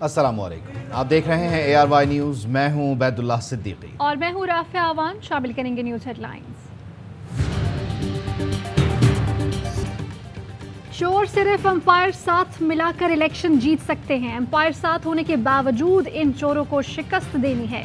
अस्सलामुअलैकुम, आप देख रहे हैं ARY न्यूज़। मैं हूं बैदुल्लाह सिद्दीकी और मैं हूं राफिया आवान। शामिल करेंगे न्यूज़ हेडलाइंस। चोर सिर्फ अंपायर साथ मिलाकर इलेक्शन जीत सकते हैं। अंपायर साथ होने के बावजूद इन चोरों को शिकस्त देनी है।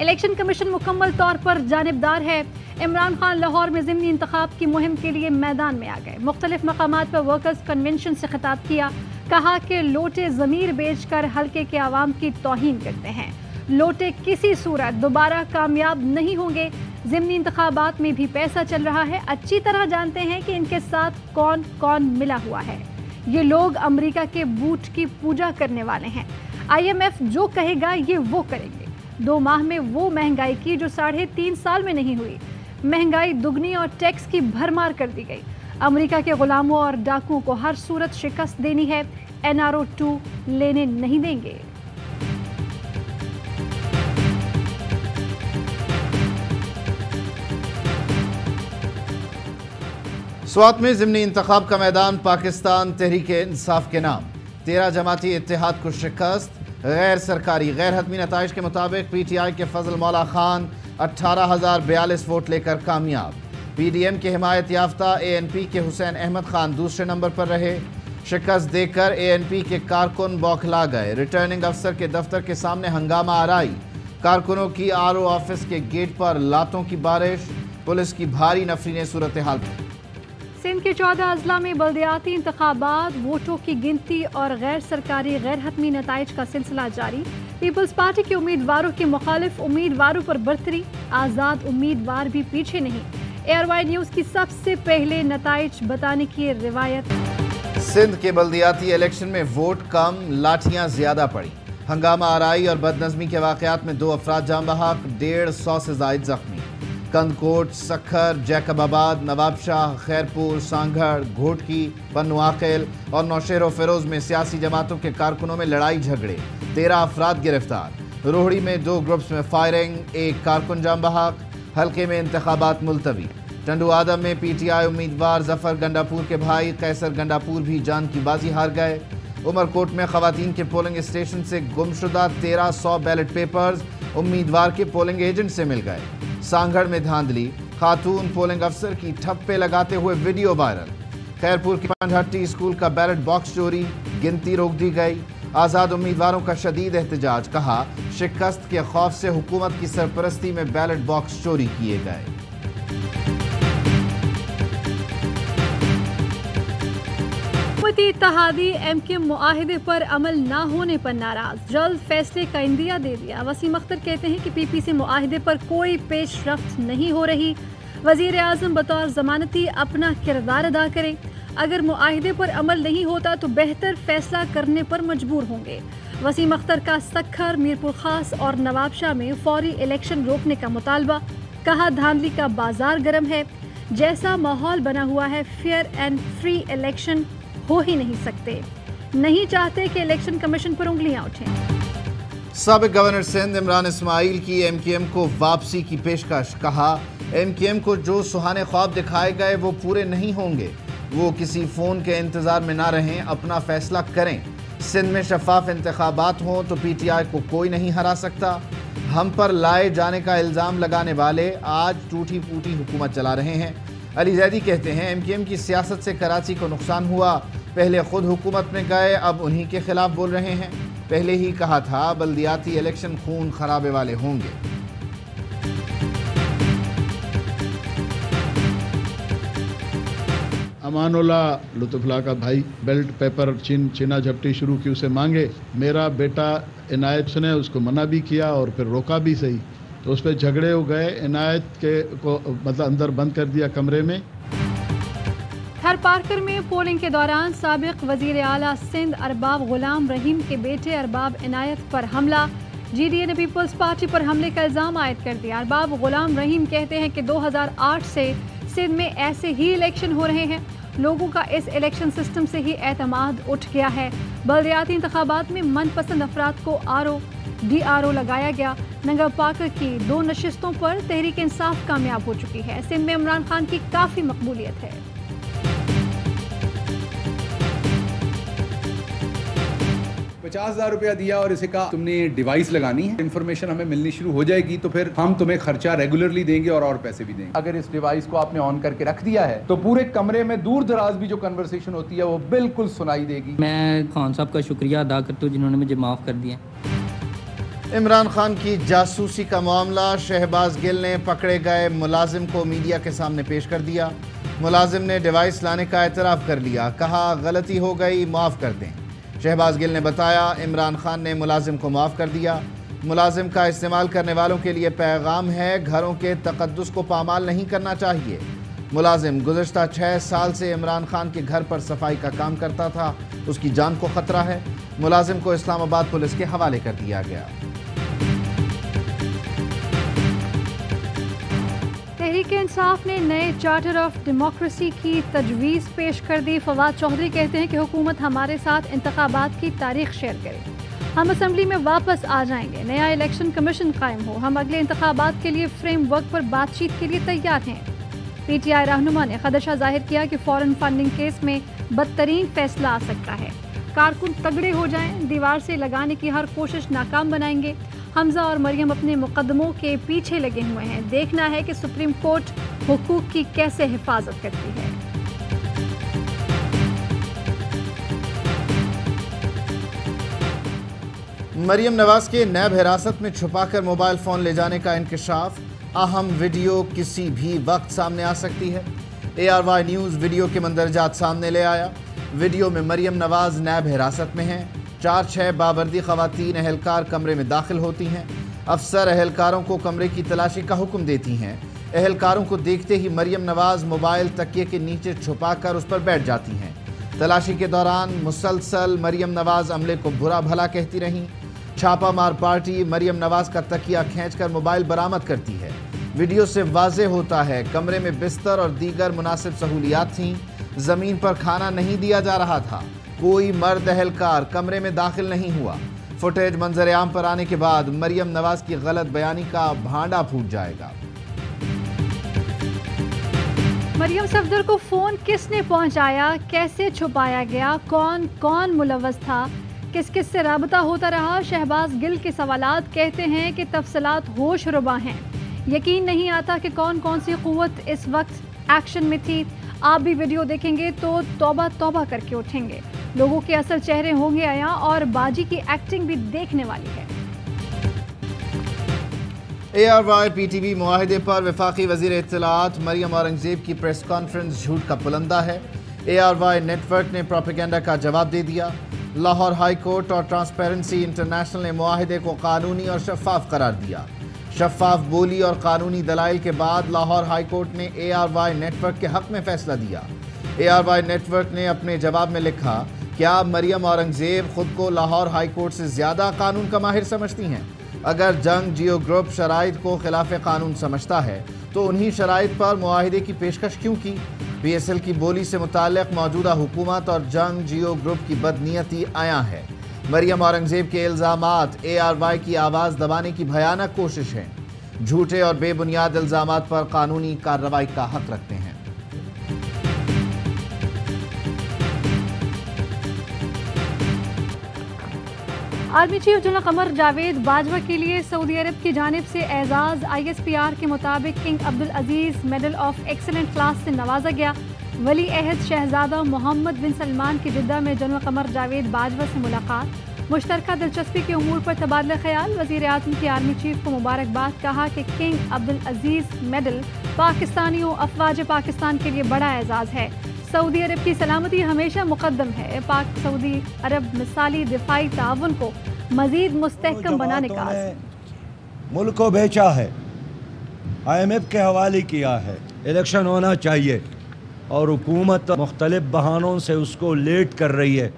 इलेक्शन कमीशन मुकम्मल तौर पर जानिबदार है। इमरान खान लाहौर में ज़िमनी इंतखाब की मुहिम के लिए मैदान में आ गए। मुख्तलिफ मकामात पर वर्कर्स कन्वेंशन से खिताब किया। कहा कि लोटे ज़मीर बेचकर हल्के के आवाम की तौहीन करते हैं। लोटे किसी सूरत दोबारा कामयाब नहीं होंगे। ज़िमनी इंतखाबात में भी पैसा चल रहा है। अच्छी तरह जानते हैं कि इनके साथ कौन कौन मिला हुआ है। ये लोग अमेरिका के बूट की पूजा करने वाले हैं। IMF जो कहेगा ये वो करेंगे। 2 माह में वो महंगाई की जो 3.5 साल में नहीं हुई। महंगाई दुगनी और टैक्स की भरमार कर दी गई। अमेरिका के गुलामों और डाकुओं को हर सूरत शिकस्त देनी है। NRO 2 लेने नहीं देंगे। स्वात में ज़िमनी इंतखाब का मैदान पाकिस्तान तहरीक-ए-इंसाफ के नाम। 13 जमाती इत्तेहाद को शिकस्त। गैर सरकारी गैर हतमी नताइज के मुताबिक PTI के फजल मौला खान 18,042 वोट लेकर कामयाब। PDM के हिमायत याफ्ता ANP के हुसैन अहमद खान दूसरे नंबर पर रहे। शिकस्त देकर ANP के कारकुन बौखला गए। रिटर्निंग अफसर के दफ्तर के सामने हंगामा आराई। कारकुनों की RO ऑफिस के गेट पर लातों की बारिश। पुलिस की भारी नफरी सूरत हाल। सिंध के 14 अजला में बल्दियाती इंतखाबात, वोटों की गिनती और गैर सरकारी गैर हतमी नताइज का सिलसिला जारी। पीपल्स पार्टी के उम्मीदवारों के मुखालिफ उम्मीदवारों पर बर्तरी। आज़ाद उम्मीदवार भी पीछे नहीं। ARY न्यूज़ की सबसे पहले नताइज बताने की रिवायत। सिंध के बल्दियाती इलेक्शन में वोट कम, लाठियां ज्यादा पड़ी। हंगामा आराई और बदनज़मी के वाक़यात में 2 अफराद जान बहक, 150 से जायद जख्मी। कंदकोट, सखर, जैकबाबाद, नवाबशाह, खैरपुर, सांगढ़, घोटकी, पन्नू आकिल और नौशेरो फिरोज में सियासी जमातों के कारकुनों में लड़ाई झगड़े। 13 अफराद गिरफ्तार। रोहड़ी में 2 ग्रुप्स में फायरिंग, 1 कारकुन जान बहक। हल्के में इंतखाबात मुलतवी। टंडू आदम में PTI उम्मीदवार जफर गंडापुर के भाई कैसर गंडापुर भी जान की बाजी हार गए। उमरकोट में खवातीन के पोलिंग स्टेशन से गुमशुदा 1300 बैलेट पेपर्स उम्मीदवार के पोलिंग एजेंट से मिल गए। सांगढ़ में धांधली, खातून पोलिंग अफसर की ठप्पे लगाते हुए वीडियो वायरल। खैरपुर की पंडहट्टी स्कूल का बैलेट बॉक्स चोरी, गिनती रोक दी गई। आज़ाद उम्मीदवारों का शदीद एहतजाज। कहा शिकस्त के खौफ से हुकूमत की सरपरस्ती में बैलेट बॉक्स चोरी किए गए। हुकूमती इत्तेहादी MK मुआहिदे पर अमल न होने पर नाराज। जल्द फैसले का इंदिया दे दिया। वसीम अख्तर कहते हैं कि PPC मुआहिदे पर कोई पेशरफ्त नहीं हो रही। वजीर आज़म बतौर जमानती अपना किरदार अदा करें। अगर मुआहिदे पर अमल नहीं होता तो बेहतर फैसला करने पर मजबूर होंगे। वसीम अख्तर का सखर, मीरपुर खास और नवाबशाह में फौरी इलेक्शन रोकने का मुतालबा। कहा धांधली का बाजार गर्म है। जैसा माहौल बना हुआ है फेयर एंड फ्री इलेक्शन हो ही नहीं सकते। नहीं चाहते कि इलेक्शन कमीशन पर उंगलियां उठें। साबिक गवर्नर सिंध इमरान इस्माइल की MKM को वापसी की पेशकश। कहा MKM को जो सुहाने ख्वाब दिखाए गए वो पूरे नहीं होंगे। वो किसी फ़ोन के इंतज़ार में ना रहें, अपना फैसला करें। सिंध में शफाफ इंतखाबात हों तो PTI को कोई नहीं हरा सकता। हम पर लाए जाने का इल्ज़ाम लगाने वाले आज टूटी फूटी हुकूमत चला रहे हैं। अली जैदी कहते हैं MKM की सियासत से कराची को नुकसान हुआ। पहले खुद हुकूमत में गए, अब उन्हीं के खिलाफ बोल रहे हैं। पहले ही कहा था बल्दियाती इलेक्शन खून खराबे वाले होंगे। अमानुल्ला लुत्फुल्लाह का भाई बेल्ट पेपर छीना झपटी शुरू की, उसे मांगे। मेरा बेटा इनायत ने उसको मना भी किया और फिर रोका भी सही, तो उस पर झगड़े हो गए। इनायत के को मतलब अंदर बंद कर दिया कमरे में। थर पार्कर में पोलिंग के दौरान साबिक वजीर आला सिंध अरबाब गुलाम रहीम के बेटे अरबाब इनायत पर हमला। GDA ने पीपल्स पार्टी पर हमले का इल्ज़ाम आयद कर दिया। अरबाब गुलाम रहीम कहते हैं कि 2008 से सिंध में ऐसे ही इलेक्शन हो रहे हैं। लोगों का इस इलेक्शन सिस्टम से ही एतमाद उठ गया है। बल्दियाती इंतखाबात में मनपसंद अफराद को DRO लगाया गया। नंगा पाकर की 2 नशिस्तों पर तहरीक इंसाफ कामयाब हो चुकी है। सिंध में इमरान खान की काफ़ी मकबूलियत है। 50,000 روپیہ دیا اور اسے کہا تم نے ڈیوائس لگانی ہے, انفارمیشن ہمیں ملنی شروع ہو جائے گی تو پھر ہم تمہیں خرچہ ریگولرلی دیں گے اور پیسے بھی دیں گے. اگر اس ڈیوائس کو آپ نے آن کر کے رکھ دیا ہے تو پورے کمرے میں دور دراز بھی جو کنورسیشن ہوتی ہے وہ بالکل سنائی دے گی. میں خان صاحب کا شکریہ ادا کرتا ہوں جنہوں نے مجھے معاف کر دیا. عمران خان کی جاسوسی کا معاملہ, شہباز گل نے پکڑے گئے ملازم کو میڈیا کے سامنے پیش کر دیا. ملازم نے ڈیوائس لانے کا اعتراف کر لیا, کہا غلطی ہو گئی معاف کر دیں. شہباز گل نے بتایا عمران خان نے ملازم کو معاف کر دیا. ملازم کا استعمال کرنے والوں کے لیے پیغام ہے, گھروں کے تقدس کو پامال نہیں کرنا چاہیے. ملازم گزشتہ 6 سال سے عمران خان کے گھر پر صفائی کا کام کرتا تھا, اس کی جان کو خطرہ ہے. ملازم کو اسلام آباد پولیس کے حوالے کر دیا گیا. تحریک انصاف نے نئے چارٹر آف ڈیموکریسی کی تجویز پیش کر دی. فواد چودھری کہتے ہیں کہ حکومت ہمارے ساتھ انتخابات کی تاریخ شیئر کرے, ہم اسمبلی میں واپس آ جائیں گے. نیا الیکشن کمیشن قائم ہو, ہم اگلے انتخابات کے لیے فریم ورک پر بات چیت کے لیے تیار ہیں. پی ٹی آئی رہنما نے خدشہ ظاہر کیا کہ فورن فنڈنگ کیس میں بدترین فیصلہ آ سکتا ہے. کارکن تگڑے ہو جائیں, دیوار سے لگانے کی ہر کوشش ناکام بنائیں گے. حمزہ اور مریم اپنے مقدموں کے پیچھے لگے ہوئے ہیں, دیکھنا ہے کہ سپریم کورٹ حقوق کی کیسے حفاظت کرتی ہے. مریم نواز کے نیب حراست میں چھپا کر موبائل فون لے جانے کا انکشاف, اہم ویڈیو کسی بھی وقت سامنے آ سکتی ہے. ARY نیوز ویڈیو کے مندرجات سامنے لے آیا. ویڈیو میں مریم نواز نیب حراست میں ہیں. 4-6 باوردی خواتین اہلکار کمرے میں داخل ہوتی ہیں. افسر اہلکاروں کو کمرے کی تلاشی کا حکم دیتی ہیں. اہلکاروں کو دیکھتے ہی مریم نواز موبائل تکیے کے نیچے چھپا کر اس پر بیٹھ جاتی ہیں. تلاشی کے دوران مسلسل مریم نواز عملے کو برا بھلا کہتی رہیں. چھاپا مار پارٹی مریم نواز کا تکیہ کھینچ کر موبائل برآمد کرتی ہے. ویڈیو سے واضح ہوتا ہے کمرے میں بستر اور دیگر مناسب سہولیات تھیں. زمین پر کھانا نہیں دیا جا رہا تھا. کوئی مرد اہلکار کمرے میں داخل نہیں ہوا. فوٹیج منظر عام پر آنے کے بعد مریم نواز کی غلط بیانی کا بھانڈا پھوٹ جائے گا. مریم صفدر کو فون کس نے پہنچایا, کیسے چھپایا گیا, کون کون ملوث تھا, کس کس سے رابطہ ہوتا رہا. شہباز گل کے سوالات کہتے ہیں کہ تفصیلات ہوش ربا ہیں. یقین نہیں آتا کہ کون کون سی قوت اس وقت ایکشن میں تھی. آپ بھی ویڈیو دیکھیں گے تو توبہ توبہ کر کے اٹھیں گے. لوگوں کے اصل چہرے ہوں گے عیاں اور باجی کی ایکٹنگ بھی دیکھنے والی ہے. ARY PTV معاہدے پر وفاقی وزیر اطلاعات مریم اورنگزیب کی پریس کانفرنس جھوٹ کا پلندہ ہے. ARY نیٹ ورک نے پروپیگنڈا کا جواب دے دیا. لاہور ہائی کورٹ اور ٹرانسپیرنسی انٹرنیشنل نے معاہدے کو قانونی اور شفاف قرار دیا. شفاف بولی اور قانونی دلائل کے بعد لاہور ہائی کورٹ نے ARY نیٹ ورک کے حق میں فیصلہ دیا. ARY نیٹ ورک نے اپنے جواب میں لکھا, کیا مریم اورنگزیب خود کو لاہور ہائی کورٹ سے زیادہ قانون کا ماہر سمجھتی ہیں؟ اگر جنگ جیو گروپ شرائط کو خلاف قانون سمجھتا ہے تو انہی شرائط پر معاہدے کی پیشکش کیوں کی؟ PSL کی بولی سے متعلق موجودہ حکومت اور جنگ جیو گروپ کی بدنیتی عیاں ہے. مریم اورنگزیب کے الزامات ARY کی آواز دبانے کی بھیانک کوشش ہے. جھوٹے اور بے بنیاد الزامات پر قانونی کارروائی کا حق رکھتے ہیں. Army chief general Qamar Javed Bajwa کے لیے سعودی عرب کی جانب سے اعزاز ISPR کے مطابق king Abdulaziz medal of excellent class سے نوازا گیا. ولی عہد شہزادہ محمد بن سلمان کی جدہ میں جنرل قمر جاوید باجوہ سے ملاقات. مشترکہ دلچسپی کے امور پر تبادلہ خیال. وزیر اعظم کی آرمی چیف کو مبارکباد. کہا کہ کنگ عبدالعزیز میڈل پاکستانیوں افواج پاکستان کے لیے بڑا اعزاز ہے. سعودی عرب کی سلامتی ہمیشہ مقدم ہے. پاک سعودی عرب مثالی دفاعی تعاون کو مزید مستحکم بنانے کا ملک کو بیچا ہے, IMF کے حوالے کیا ہے. الیکشن ہونا چاہیے اور حکومت مختلف بہانوں سے اس کو لیٹ کر رہی ہے.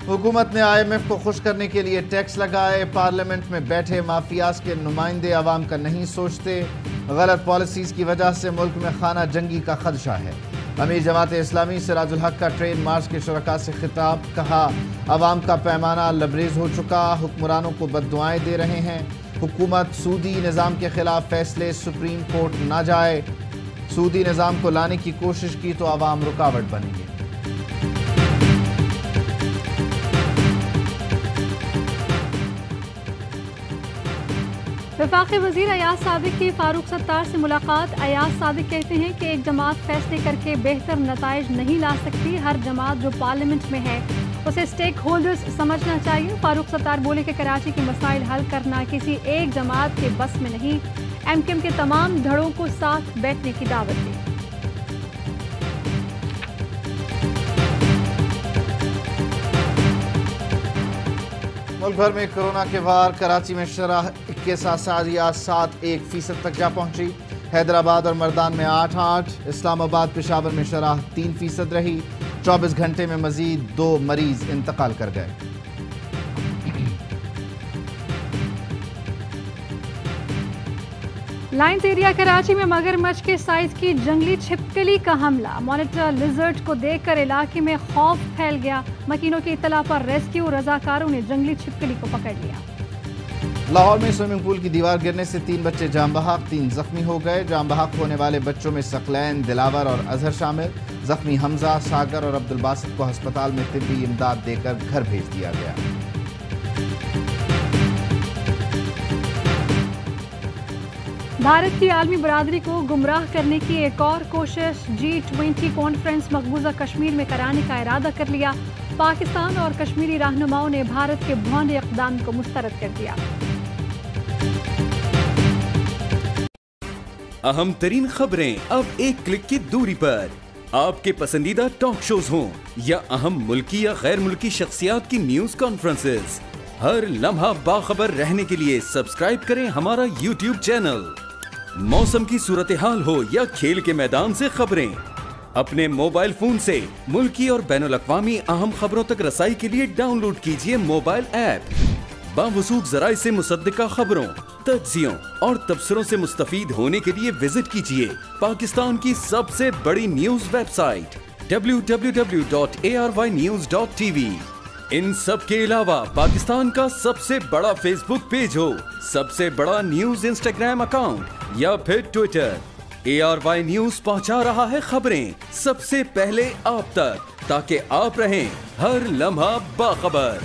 حکومت نے IMF کو خوش کرنے کے لیے ٹیکس لگائے. پارلیمنٹ میں بیٹھے مافیاز کے نمائندے عوام کا نہیں سوچتے. غلط پالیسیز کی وجہ سے ملک میں خانہ جنگی کا خدشہ ہے. امیر جماعت اسلامی سراج الحق کا ٹرین مارچ کے شرکاء سے خطاب. کہا عوام کا پیمانہ لبریز ہو چکا, حکمرانوں کو بد دعائیں دے رہے ہیں. حکومت سودی نظام کے خلاف فیصلے سپریم کورٹ نہ جائے. سودی نظام کو لانے کی کوشش کی تو عوام رکاوٹ بنیں گے. वफाकी वजीर अयाज सादिक की फारूक सत्तार से मुलाकात। अयाज सादिक कहते हैं कि एक जमात फैसले करके बेहतर नताइज नहीं ला सकती। हर जमात जो पार्लियामेंट में है उसे स्टेक होल्डर्स समझना चाहिए। फारूक सत्तार बोले कि कराची के मसाइल हल करना किसी एक जमात के बस में नहीं। MKM के तमाम धड़ों को साथ बैठने की दावत दी। मुल्क भर में कोरोना के वार। कराची में शरह 21.7% तक जा पहुंची। हैदराबाद और मर्दान में 8-8। इस्लामाबाद पेशावर में शरह 3% रही। 24 घंटे में मजीद 2 मरीज इंतकाल कर गए। लाइन्स एरिया कराची में मगरमच्छ के साइज की जंगली छिपकली का हमला। मॉनिटर लिजर्ड को देखकर इलाके में खौफ फैल गया। मकीनों की इत्तला पर रेस्क्यू रजाकारों ने जंगली छिपकली को पकड़ लिया। लाहौर में स्विमिंग पूल की दीवार गिरने से 3 बच्चे जाम बहक, 3 जख्मी हो गए। जाम बहक होने वाले बच्चों में सकलैन, दिलावर और अजहर शामिल। जख्मी हमजा, सागर और अब्दुल बासित को अस्पताल में तिब्बी इमदाद देकर घर भेज दिया गया। भारत की आलमी बरादरी को गुमराह करने की एक और कोशिश। G20 कॉन्फ्रेंस मकबूजा कश्मीर में कराने का इरादा कर लिया। पाकिस्तान और कश्मीरी रहनुमाओं ने भारत के भौंडे इक़दाम को मुस्तरद कर दिया। अहम तरीन खबरें अब एक क्लिक की दूरी पर। आपके पसंदीदा टॉक शोज हों या अहम मुल्की या गैर मुल्की शख्सियात की न्यूज कॉन्फ्रेंसेस, हर लम्हा बाखबर रहने के लिए सब्सक्राइब करें हमारा YouTube चैनल। मौसम की सूरत हाल हो या खेल के मैदान से खबरें, अपने मोबाइल फोन से मुल्की और बैनुल-अक़वामी अहम खबरों तक रसाई के लिए डाउनलोड कीजिए मोबाइल ऐप। बावसूख ज़राए से मुसद्दिका खबरों, तज्ज़ियों और तबसरों से मुस्तफ़ीद होने के लिए विजिट कीजिए पाकिस्तान की सबसे बड़ी न्यूज वेबसाइट www.arYnews.tv। इन सब के अलावा पाकिस्तान का सबसे बड़ा फेसबुक पेज हो, सबसे बड़ा न्यूज इंस्टाग्राम अकाउंट या फिर ट्विटर, ARY न्यूज पहुंचा रहा है खबरें सबसे पहले आप तक, ताकि आप रहें हर लम्हा बाखबर।